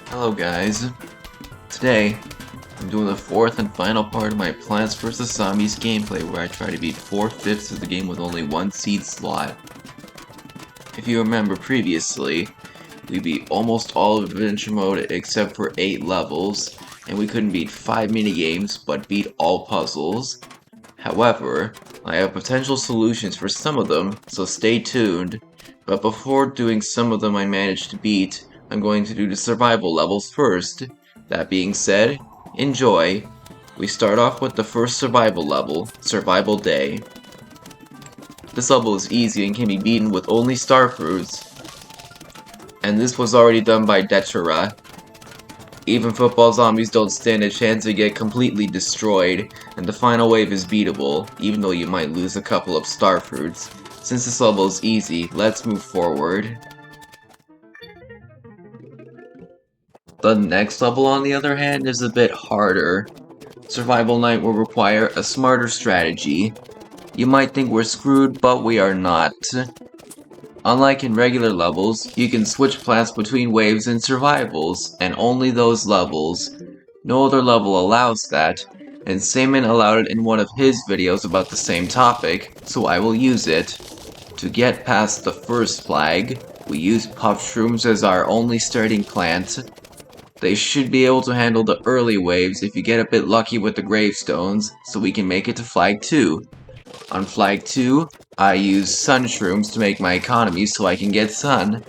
Hello guys, today I'm doing the fourth and final part of my Plants vs. Zombies gameplay where I try to beat 4/5 of the game with only one seed slot. If you remember previously, we beat almost all of Adventure Mode except for 8 levels, and we couldn't beat 5 minigames but beat all puzzles. However, I have potential solutions for some of them, so stay tuned. But before doing some of them I managed to beat, I'm going to do the survival levels first. That being said, enjoy! We start off with the first survival level, Survival Day. This level is easy and can be beaten with only star fruits. And this was already done by Detra. Even football zombies don't stand a chance to get completely destroyed, and the final wave is beatable, even though you might lose a couple of star fruits. Since this level is easy, let's move forward. The next level, on the other hand, is a bit harder. Survival Night will require a smarter strategy. You might think we're screwed, but we are not. Unlike in regular levels, you can switch plants between waves and survivals, and only those levels. No other level allows that, and Samen allowed it in one of his videos about the same topic, so I will use it. To get past the first flag, we use puff shrooms as our only starting plant. They should be able to handle the early waves if you get a bit lucky with the gravestones, so we can make it to flag 2. On flag 2, I use sun shrooms to make my economy so I can get sun.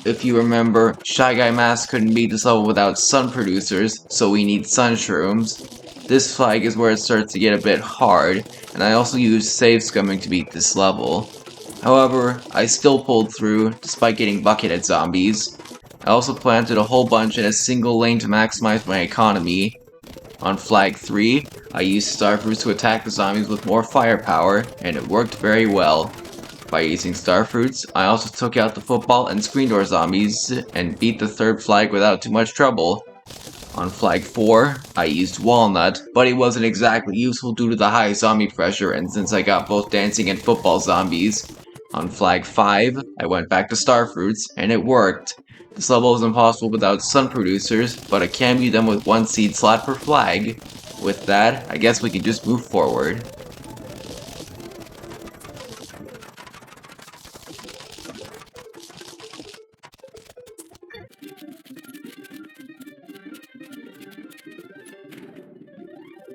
If you remember, Shy Guy Mask couldn't beat this level without sun producers, so we need sun shrooms. This flag is where it starts to get a bit hard, and I also use save scumming to beat this level. However, I still pulled through, despite getting buckethead zombies. I also planted a whole bunch in a single lane to maximize my economy. On flag 3, I used starfruits to attack the zombies with more firepower, and it worked very well. By using starfruits, I also took out the football and screen door zombies, and beat the third flag without too much trouble. On flag 4, I used walnut, but it wasn't exactly useful due to the high zombie pressure and since I got both dancing and football zombies. On flag 5, I went back to starfruits, and it worked. This level is impossible without sun producers, but it can be done with one seed slot per flag. With that, I guess we can just move forward.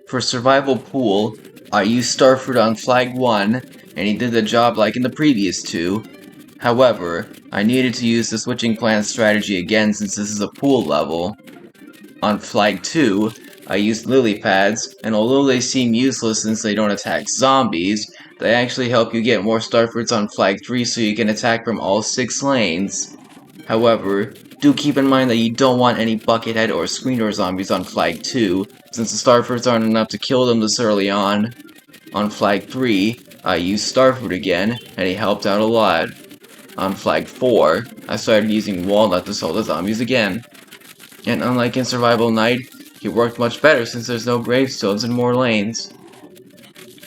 For survival pool, I used starfruit on flag 1, and he did the job like in the previous two. However, I needed to use the switching plant strategy again since this is a pool level. On flag 2, I used lily pads, and although they seem useless since they don't attack zombies, they actually help you get more starfruits on flag 3 so you can attack from all 6 lanes. However, do keep in mind that you don't want any buckethead or screen door zombies on flag 2, since the starfruits aren't enough to kill them this early on. On flag 3, I used starfruit again, and he helped out a lot. On flag 4, I started using walnut to slow the zombies again. And unlike in Survival Night, he worked much better since there's no gravestones and more lanes.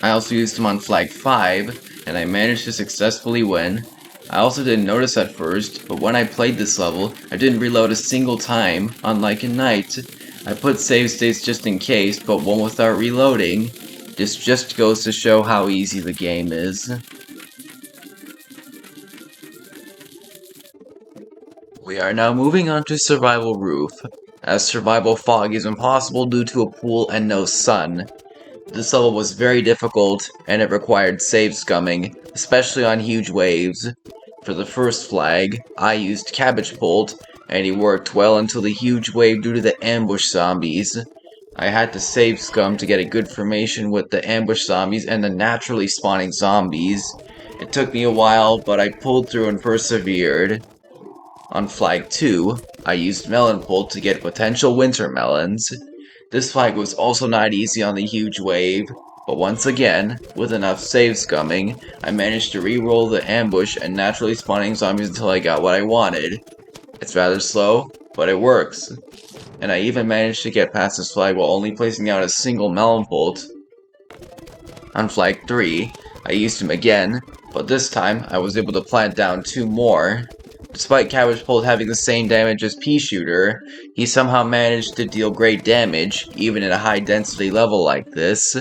I also used him on flag 5, and I managed to successfully win. I also didn't notice at first, but when I played this level, I didn't reload a single time, unlike in Night. I put save states just in case, but won without reloading. This just goes to show how easy the game is. We are now moving on to Survival Roof, as Survival Fog is impossible due to a pool and no sun. This level was very difficult, and it required save scumming, especially on huge waves. For the first flag, I used Cabbage Bolt, and he worked well until the huge wave due to the ambush zombies. I had to save scum to get a good formation with the ambush zombies and the naturally spawning zombies. It took me a while, but I pulled through and persevered. On flag 2, I used Melon Bolt to get potential winter melons. This flag was also not easy on the huge wave, but once again, with enough save scumming, I managed to re-roll the ambush and naturally spawning zombies until I got what I wanted. It's rather slow, but it works. And I even managed to get past this flag while only placing out a single Melon Bolt. On flag 3, I used him again, but this time I was able to plant down 2 more. Despite Cabbage Pole having the same damage as Pea Shooter, he somehow managed to deal great damage, even in a high density level like this.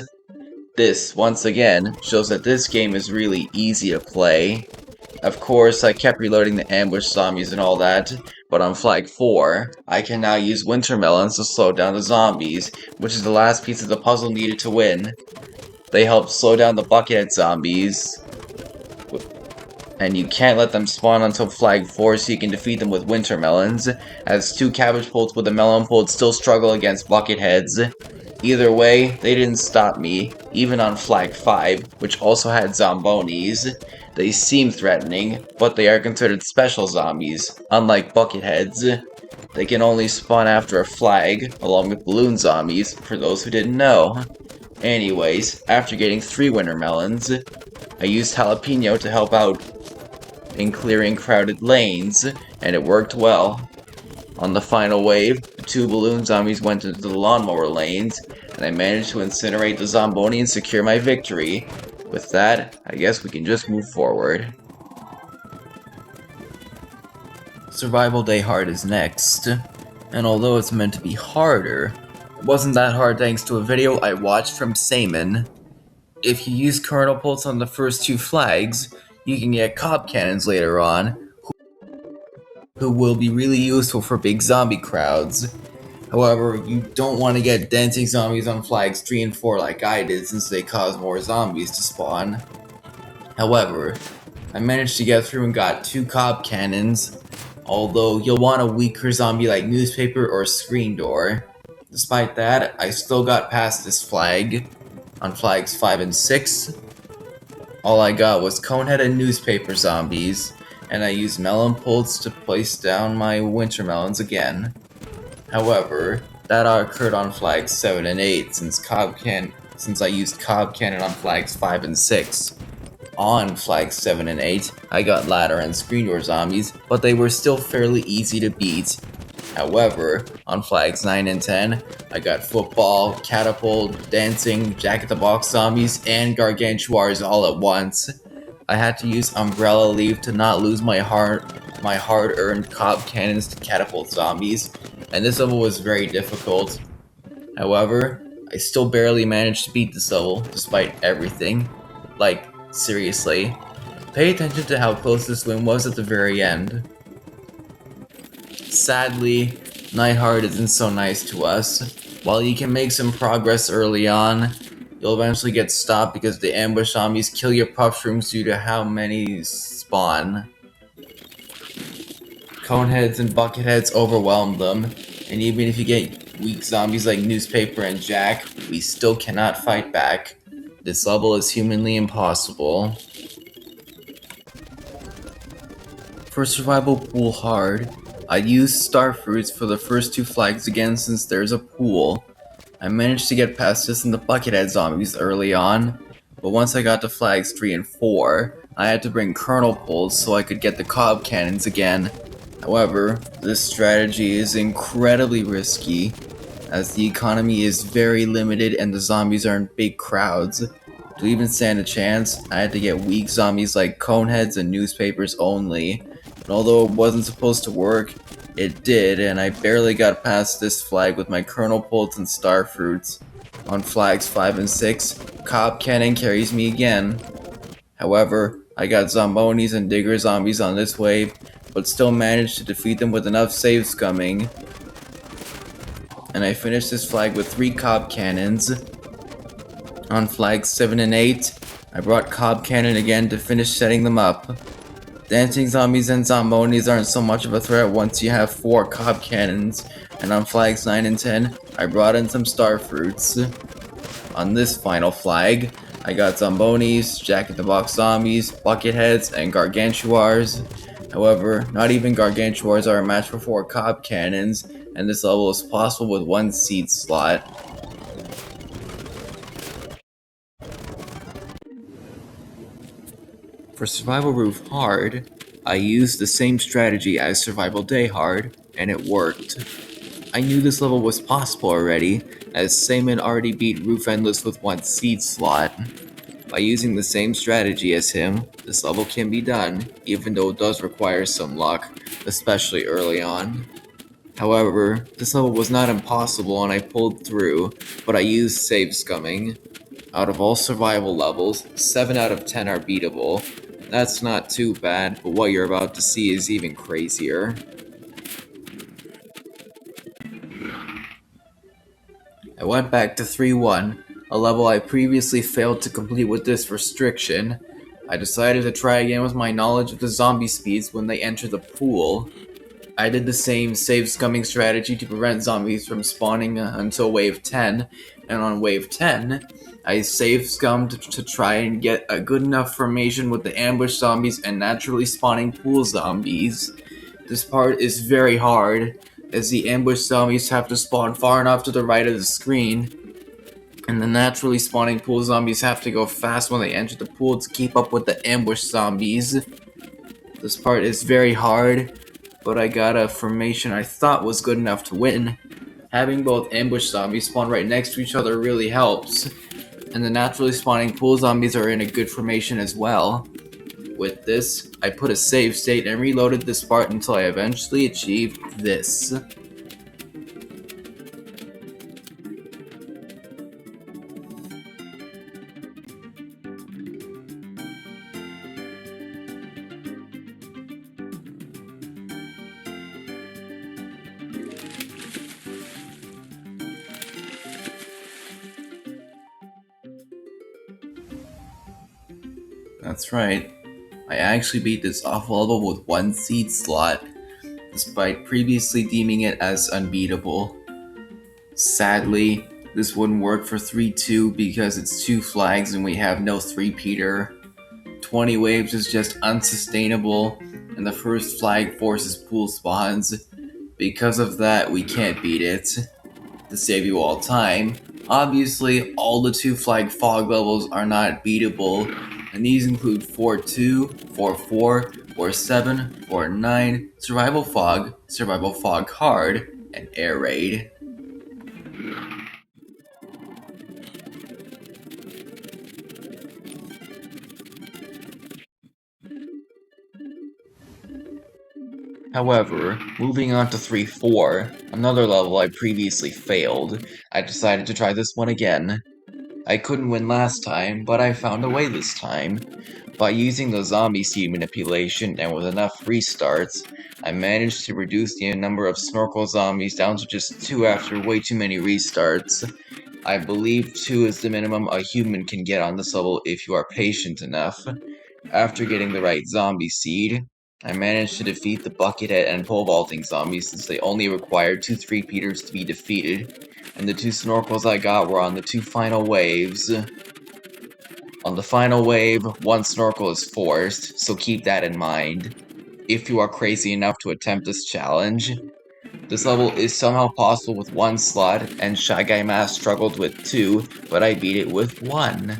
This, once again, shows that this game is really easy to play. Of course, I kept reloading the ambush zombies and all that, but on Flag 4, I can now use Winter Melons to slow down the zombies, which is the last piece of the puzzle needed to win. They help slow down the Buckethead zombies, and you can't let them spawn until Flag 4 so you can defeat them with Winter Melons, as 2 Cabbage Poles with a Melon Pole still struggle against Bucketheads. Either way, they didn't stop me, even on Flag 5, which also had Zombonis. They seem threatening, but they are considered special zombies, unlike Bucketheads. They can only spawn after a flag, along with balloon zombies, for those who didn't know. Anyways, after getting 3 Winter Melons, I used Jalapeno to help out in clearing crowded lanes, and it worked well. On the final wave, the 2 balloon zombies went into the lawnmower lanes, and I managed to incinerate the Zomboni and secure my victory. With that, I guess we can just move forward. Survival Day Hard is next, and although it's meant to be harder, it wasn't that hard thanks to a video I watched from Samen. If you use Kernel Pulse on the first 2 flags, you can get Cob Cannons later on, who will be really useful for big zombie crowds. However, you don't want to get dancing zombies on flags 3 and 4 like I did, since they cause more zombies to spawn. However, I managed to get through and got 2 Cob Cannons, although you'll want a weaker zombie like Newspaper or Screen Door. Despite that, I still got past this flag. On flags 5 and 6, all I got was Conehead and Newspaper zombies, and I used Melon Pulse to place down my Winter Melons again. However, that occurred on flags 7 and 8 since I used Cob Cannon on flags 5 and 6. On flags 7 and 8, I got Ladder and Screen Door zombies, but they were still fairly easy to beat. However, on flags 9 and 10, I got Football, Catapult, Dancing, Jack-in-the-Box zombies, and Gargantuars all at once. I had to use Umbrella Leaf to not lose my hard-earned Cob Cannons to Catapult zombies, and this level was very difficult. However, I still barely managed to beat this level, despite everything. Like, seriously. Pay attention to how close this win was at the very end. Sadly, Nightheart isn't so nice to us. While you can make some progress early on, you'll eventually get stopped because the ambush zombies kill your puffshrooms due to how many spawn. Coneheads and Bucketheads overwhelm them, and even if you get weak zombies like Newspaper and Jack, we still cannot fight back. This level is humanly impossible. For Survival Pool Hard, I used Starfruits for the first 2 flags again since there's a pool. I managed to get past this and the Buckethead zombies early on, but once I got to flags 3 and 4, I had to bring Kernel Pulse so I could get the Cob Cannons again. However, this strategy is incredibly risky, as the economy is very limited and the zombies are in big crowds. To even stand a chance, I had to get weak zombies like Coneheads and Newspapers only. And although it wasn't supposed to work, it did, and I barely got past this flag with my Kernel Pulse and Starfruits. On flags 5 and 6, Cob Cannon carries me again. However, I got Zombonis and Digger zombies on this wave, but still managed to defeat them with enough save scumming. And I finished this flag with 3 Cob Cannons. On flags 7 and 8, I brought Cob Cannon again to finish setting them up. Dancing zombies and Zombonis aren't so much of a threat once you have 4 Cob Cannons, and on flags 9 and 10, I brought in some Starfruits. On this final flag, I got Zombonis, Jack-in-the-Box zombies, Bucketheads, and Gargantuars. However, not even Gargantuars are a match for 4 Cob Cannons, and this level is possible with 1 seed slot. For Survival Roof Hard, I used the same strategy as Survival Day Hard, and it worked. I knew this level was possible already, as Samen already beat Roof Endless with 1 seed slot. By using the same strategy as him, this level can be done, even though it does require some luck, especially early on. However, this level was not impossible and I pulled through, but I used save scumming. Out of all survival levels, 7 out of 10 are beatable. That's not too bad, but what you're about to see is even crazier. I went back to 3-1, a level I previously failed to complete with this restriction. I decided to try again with my knowledge of the zombie speeds when they enter the pool. I did the same save scumming strategy to prevent zombies from spawning until wave 10, and on wave 10, I save scummed to try and get a good enough formation with the ambush zombies and naturally spawning pool zombies. This part is very hard, as the ambush zombies have to spawn far enough to the right of the screen, and the naturally spawning pool zombies have to go fast when they enter the pool to keep up with the ambush zombies. This part is very hard, but I got a formation I thought was good enough to win. Having both ambush zombies spawn right next to each other really helps, and the naturally spawning pool zombies are in a good formation as well. With this, I put a save state and reloaded this part until I eventually achieved this. That's right. I actually beat this awful level with 1 seed slot, despite previously deeming it as unbeatable. Sadly, this wouldn't work for 3-2 because it's 2 flags and we have no 3-peater. 20 waves is just unsustainable, and the first flag forces pool spawns. Because of that, we can't beat it. To save you all time, obviously all the 2 flag fog levels are not beatable, and these include 4-2, 4-4, 4-7, 4-9, Survival Fog Hard, and Air Raid. However, moving on to 3-4, another level I previously failed, I decided to try this one again. I couldn't win last time, but I found a way this time. By using the zombie seed manipulation and with enough restarts, I managed to reduce the number of snorkel zombies down to just 2 after way too many restarts. I believe 2 is the minimum a human can get on this level if you are patient enough. After getting the right zombie seed, I managed to defeat the buckethead and pole vaulting zombies since they only required 2 3-peaters to be defeated, and the 2 snorkels I got were on the 2 final waves. On the final wave, 1 snorkel is forced, so keep that in mind, if you are crazy enough to attempt this challenge. This level is somehow possible with 1 slot, and Shy Guy Mask struggled with 2, but I beat it with 1.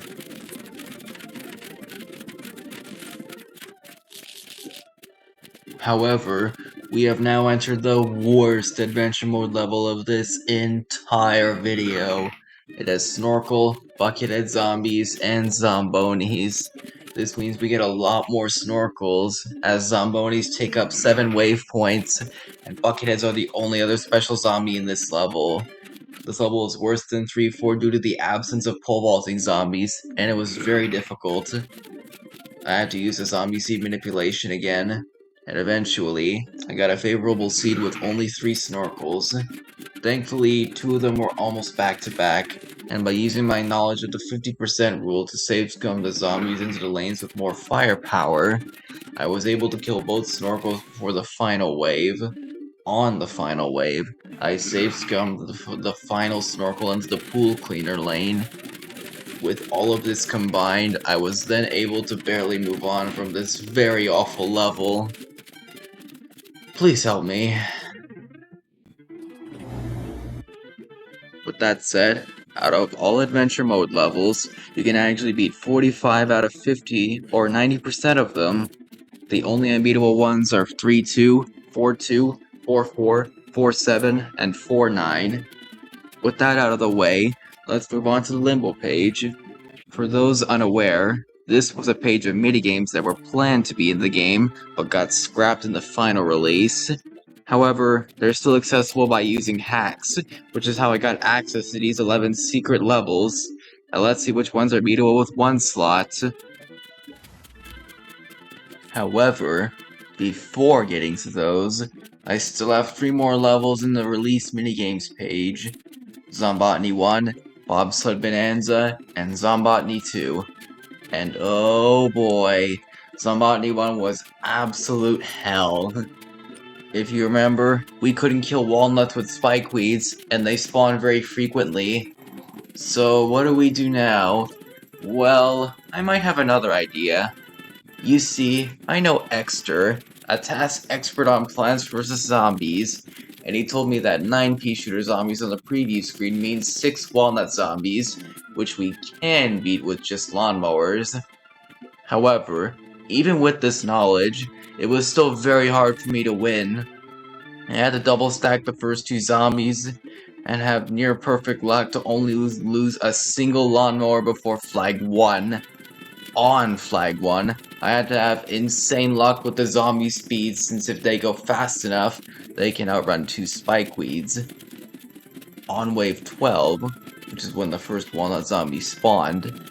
However, we have now entered the worst adventure mode level of this entire video. It has snorkel, buckethead zombies, and zombonis. This means we get a lot more snorkels, as zombonis take up 7 wave points, and bucketheads are the only other special zombie in this level. This level is worse than 3-4 due to the absence of pole vaulting zombies, and it was very difficult. I had to use the zombie seed manipulation again, and eventually, I got a favorable seed with only 3 snorkels. Thankfully, 2 of them were almost back to back, and by using my knowledge of the 50% rule to save scum the zombies into the lanes with more firepower, I was able to kill both snorkels before the final wave. On the final wave, I save scummed the final snorkel into the pool cleaner lane. With all of this combined, I was then able to barely move on from this very awful level. Please help me. With that said, out of all adventure mode levels, you can actually beat 45 out of 50 or 90% of them. The only unbeatable ones are 3-2, 4-2, 4-4, 4-7, and 4-9. With that out of the way, let's move on to the Limbo Page. For those unaware, this was a page of minigames that were planned to be in the game, but got scrapped in the final release. However, they're still accessible by using hacks, which is how I got access to these 11 secret levels. Now let's see which ones are beatable with one slot. However, before getting to those, I still have 3 more levels in the release minigames page. Zombotany 1, Bobsled Bonanza, and Zombotany 2. And oh boy, Zombotany 1 was absolute hell. If you remember, we couldn't kill walnuts with spikeweeds, and they spawn very frequently. So what do we do now? Well, I might have another idea. You see, I know Exter, a task expert on Plants vs. Zombies, and he told me that 9 pea shooter zombies on the preview screen means 6 walnut zombies, which we can beat with just lawnmowers. However, even with this knowledge, it was still very hard for me to win. I had to double stack the first 2 zombies, and have near perfect luck to only lose a single lawnmower before flag 1. On flag 1, I had to have insane luck with the zombie speed, since if they go fast enough, they can outrun 2 spikeweeds. On wave 12, which is when the first walnut zombie spawned,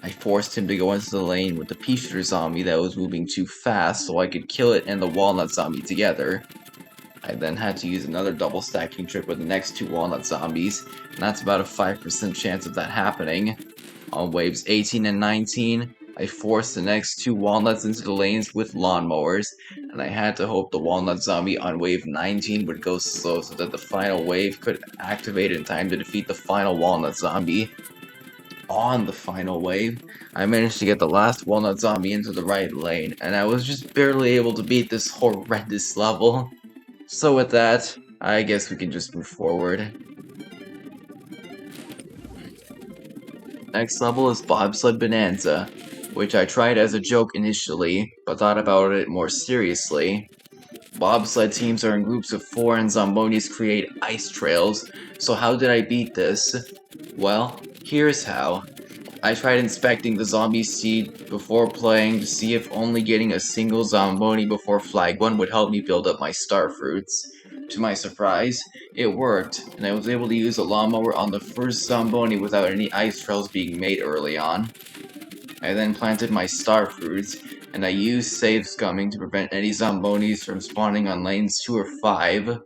I forced him to go into the lane with the pea shooter zombie that was moving too fast so I could kill it and the walnut zombie together. I then had to use another double stacking trick with the next 2 walnut zombies, and that's about a 5% chance of that happening. On waves 18 and 19, I forced the next 2 walnuts into the lanes with lawnmowers, and I had to hope the walnut zombie on wave 19 would go slow so that the final wave could activate in time to defeat the final walnut zombie. On the final wave, I managed to get the last walnut zombie into the right lane, and I was just barely able to beat this horrendous level. So with that, I guess we can just move forward. Next level is Bobsled Bonanza, which I tried as a joke initially, but thought about it more seriously. Bobsled teams are in groups of 4 and Zombonis create ice trails, so how did I beat this? Well, here's how. I tried inspecting the zombie seed before playing to see if only getting a single Zomboni before flag 1 would help me build up my star fruits. To my surprise, it worked, and I was able to use a lawnmower on the first Zomboni without any ice trails being made early on. I then planted my star fruits, and I used save scumming to prevent any Zombonis from spawning on lanes 2 or 5.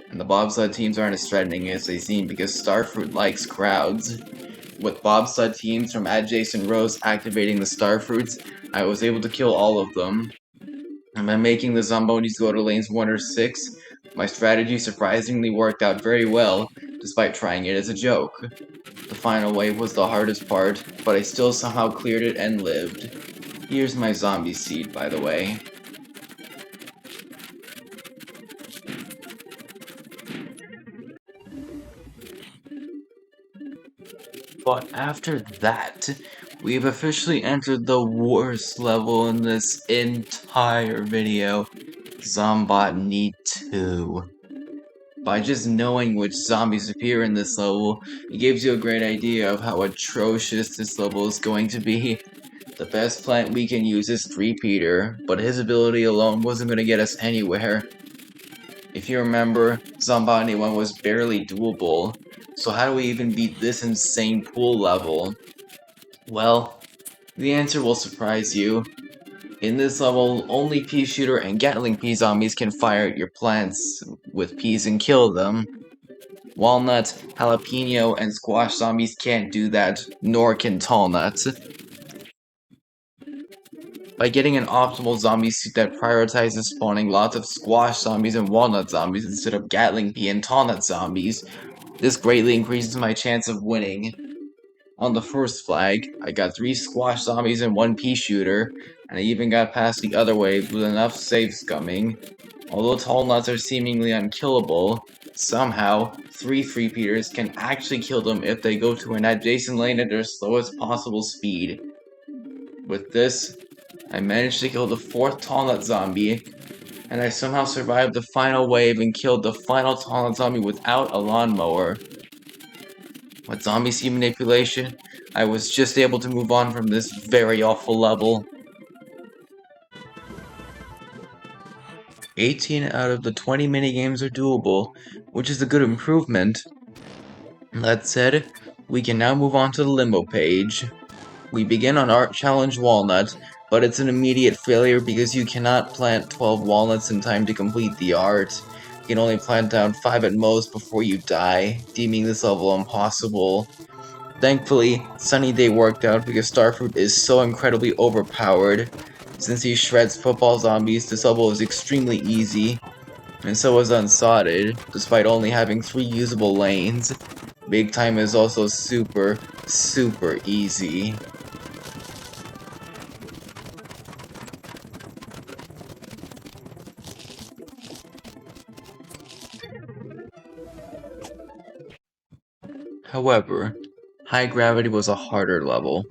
And the bobsled teams aren't as threatening as they seem because Starfruit likes crowds. With bobsled teams from adjacent rows activating the Starfruits, I was able to kill all of them. And by making the Zombonis go to lanes 1 or 6, my strategy surprisingly worked out very well, despite trying it as a joke. The final wave was the hardest part, but I still somehow cleared it and lived. Here's my zombie seed, by the way. But after that, we've officially entered the worst level in this entire video, Zombotany 2. By just knowing which zombies appear in this level, it gives you a great idea of how atrocious this level is going to be. The best plant we can use is 3-Peter, but his ability alone wasn't going to get us anywhere. If you remember, Zombotany 1 was barely doable, so how do we even beat this insane pool level? Well, the answer will surprise you. In this level, only pea shooter and Gatling pea zombies can fire at your plants with peas and kill them. Walnut, jalapeno, and squash zombies can't do that, nor can tall nuts. By getting an optimal zombie suit that prioritizes spawning lots of squash zombies and walnut zombies instead of Gatling pea and tall nut zombies, this greatly increases my chance of winning. On the first flag, I got 3 squash zombies and 1 pea shooter, and I even got past the other waves with enough save scumming. Although tall nuts are seemingly unkillable, somehow, 3 3-Peters can actually kill them if they go to an adjacent lane at their slowest possible speed. With this, I managed to kill the 4th tall nut zombie, and I somehow survived the final wave and killed the final tall nut zombie without a lawnmower. With zombie seed manipulation, I was just able to move on from this very awful level. 18 out of the 20 minigames are doable, which is a good improvement. That said, we can now move on to the Limbo Page. We begin on Art Challenge Walnut, but it's an immediate failure because you cannot plant 12 walnuts in time to complete the art. You can only plant down 5 at most before you die, deeming this level impossible. Thankfully, Sunny Day worked out because Starfruit is so incredibly overpowered. Since he shreds football zombies, this level is extremely easy, and so is Unsodded, despite only having 3 usable lanes. Big Time is also super easy. However, High Gravity was a harder level.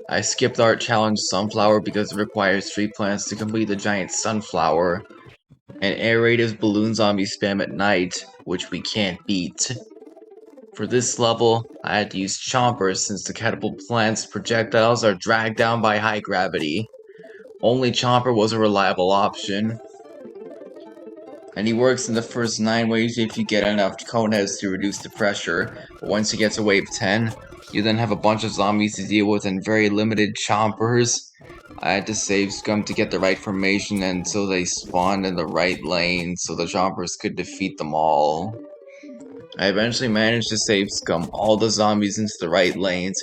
I skipped Art Challenge Sunflower because it requires 3 plants to complete the giant sunflower, and Air Raid is balloon zombie spam at night, which we can't beat. For this level, I had to use Chompers since the catapult plant's projectiles are dragged down by high gravity. Only Chomper was a reliable option, and he works in the first 9 waves if you get enough coneheads to reduce the pressure, but once you get to wave 10, you then have a bunch of zombies to deal with and very limited Chompers. I had to save Scum to get the right formation and so they spawned in the right lane so the Chompers could defeat them all. I eventually managed to save Scum all the zombies into the right lanes,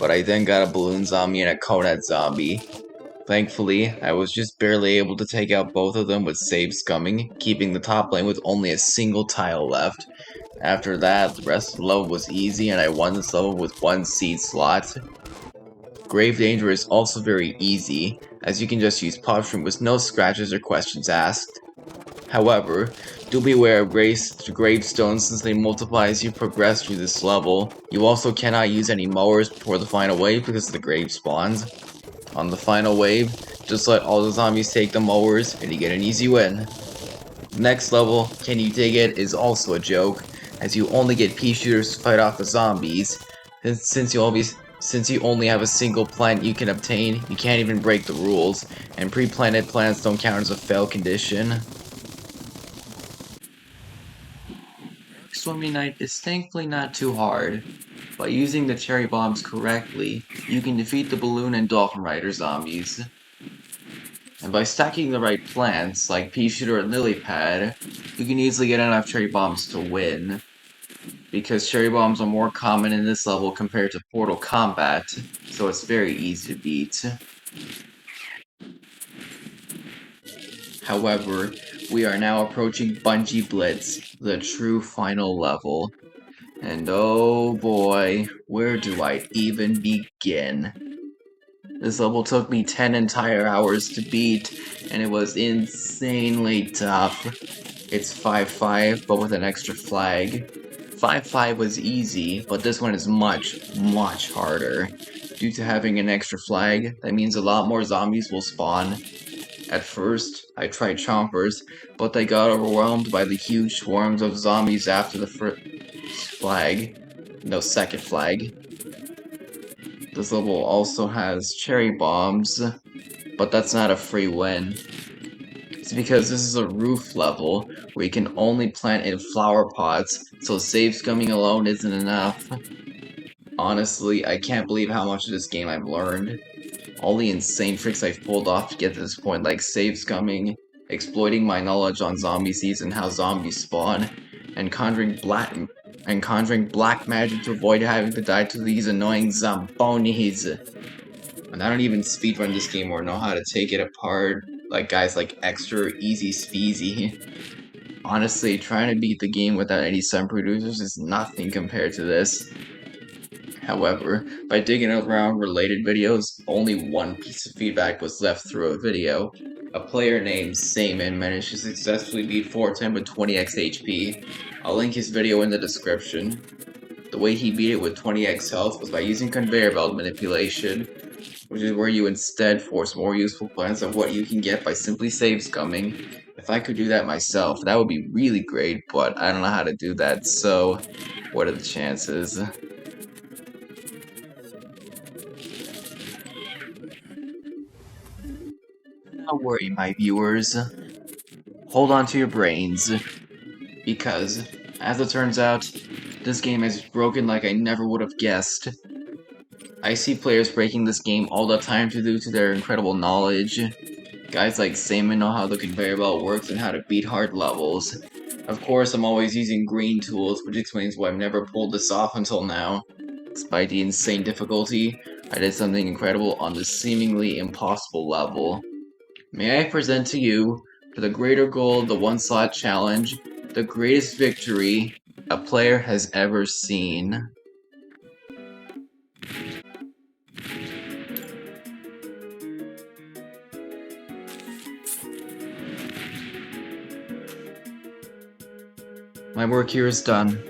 but I then got a balloon zombie and a conehead zombie. Thankfully, I was just barely able to take out both of them with save scumming, keeping the top lane with only a single tile left. After that, the rest of the level was easy and I won this level with 1 seed slot. Grave Danger is also very easy, as you can just use Popshroom with no scratches or questions asked. However, do beware of gravestones since they multiply as you progress through this level. You also cannot use any mowers before the final wave because of the grave spawns. On the final wave, just let all the zombies take the mowers and you get an easy win. Next level, Can You Dig It, is also a joke, as you only get pea shooters to fight off the zombies. Since you only have a single plant you can obtain, you can't even break the rules, and pre-planted plants don't count as a fail condition. Swimming Night is thankfully not too hard. By using the cherry bombs correctly, you can defeat the balloon and dolphin rider zombies. And by stacking the right plants, like pea shooter and lily pad, you can easily get enough cherry bombs to win. Because cherry bombs are more common in this level compared to Portal Combat, so it's very easy to beat. However, we are now approaching Bungee Blitz, the true final level. And oh boy, where do I even begin? This level took me 10 entire hours to beat, and it was insanely tough. It's 5-5, but with an extra flag. 5-5 was easy, but this one is much harder. Due to having an extra flag, that means a lot more zombies will spawn. At first, I tried Chompers, but they got overwhelmed by the huge swarms of zombies after the first flag. No, second flag. This level also has cherry bombs, but that's not a free win. It's because this is a roof level, where you can only plant in flower pots, so save scumming alone isn't enough. Honestly, I can't believe how much of this game I've learned. All the insane tricks I've pulled off to get to this point, like save scumming, exploiting my knowledge on zombie seeds and how zombies spawn, and conjuring black magic to avoid having to die to these annoying zombonis. And I don't even speedrun this game or know how to take it apart, like guys like Extra Easy Speezy. Honestly, trying to beat the game without any sun producers is nothing compared to this. However, by digging around related videos, only one piece of feedback was left through a video. A player named Samen managed to successfully beat 410 with 20x HP. I'll link his video in the description. The way he beat it with 20x health was by using conveyor belt manipulation, which is where you instead force more useful plants than what you can get by simply save scumming. If I could do that myself, that would be really great, but I don't know how to do that, so What are the chances? Don't worry, my viewers. Hold on to your brains. Because, as it turns out, this game is broken like I never would have guessed. I see players breaking this game all the time due to their incredible knowledge. Guys like Samen know how the conveyor belt works and how to beat hard levels. Of course, I'm always using green tools, which explains why I've never pulled this off until now. Despite the insane difficulty, I did something incredible on this seemingly impossible level. May I present to you, for the greater goal of the one-slot challenge, the greatest victory a player has ever seen. My work here is done.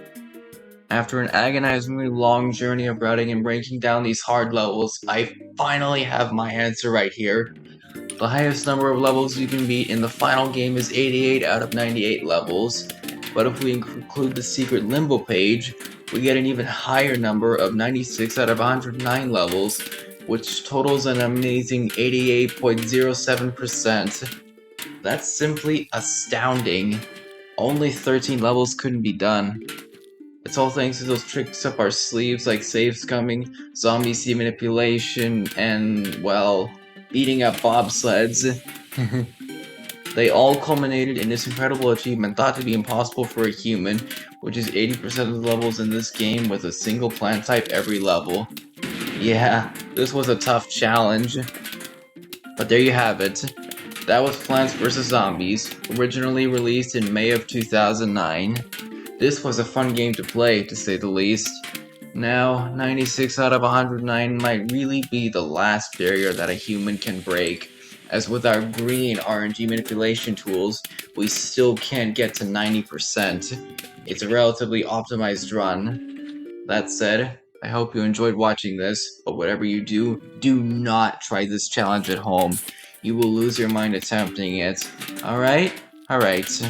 After an agonizingly long journey of routing and breaking down these hard levels, I finally have my answer right here. The highest number of levels you can beat in the final game is 88 out of 98 levels, but if we include the secret Limbo Page, we get an even higher number of 96 out of 109 levels, which totals an amazing 88.07%. That's simply astounding. Only 13 levels couldn't be done. It's all thanks to those tricks up our sleeves like save scumming, zombie seed manipulation, and, well, beating up bobsleds. They all culminated in this incredible achievement thought to be impossible for a human, which is 80% of the levels in this game with a single plant type every level. Yeah, this was a tough challenge. But there you have it. That was Plants vs. Zombies, originally released in May of 2009. This was a fun game to play, to say the least. Now, 96 out of 109 might really be the last barrier that a human can break, as with our green RNG manipulation tools, we still can't get to 90%. It's a relatively optimized run. That said, I hope you enjoyed watching this, but whatever you do, do not try this challenge at home. You will lose your mind attempting it. Alright? Alright.